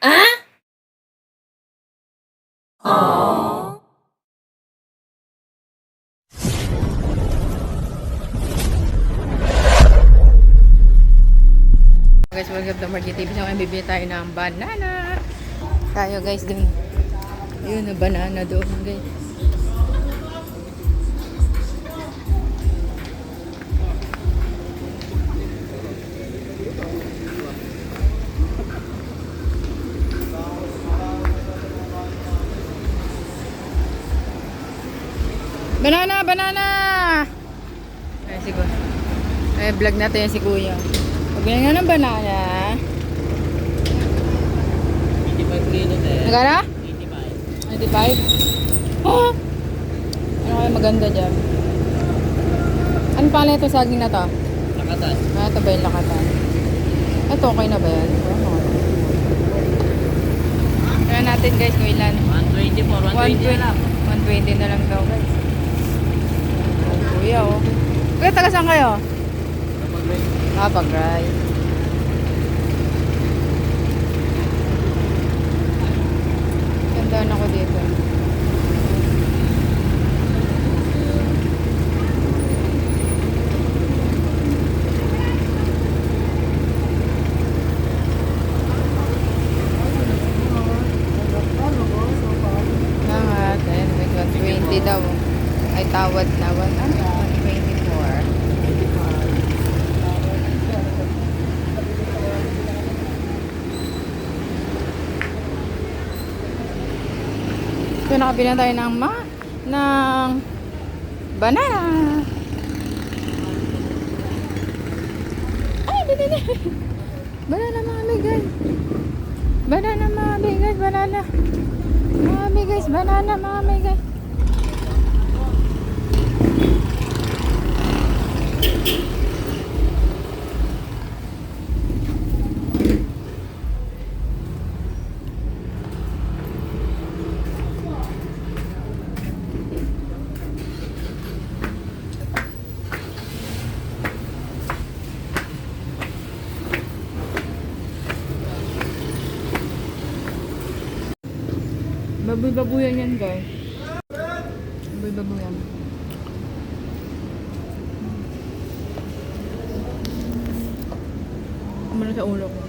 Ah? Aww. Guys, welcome to Market TV. So, bibili tayo ng banana. Tayo guys dun. Yun, na banana doon guys. Banana, banana! Ay, siguro. Ay, vlog natin si kuya. Pagbilang nga ng banana. 85 kilo eh. Nagana? 85. 95? Oh! Ano kaya maganda dyan? Ano pala ito saging na to? Lakatan. Ah, ito ba yung lakatan? Ito, okay na ba yan? Kaya natin guys kung ilan. 124, 120 na lang. 120 na lang daw guys. Oh, kuya oh. Kuya, taga saan kayo? Ah, Pag-Ray. Gandaan ako dito. Nangat, ayun, may 120 daw. Ay, tawad na. 124. So, nakabili na tayo ng banana. Ay, dito. Banana mga amigas. Banana mga amigas, banana. Mga amigas, banana mga amigas. Baboy-baboyan yan guys. Baboy-baboyan. Kumano sa ulo ko.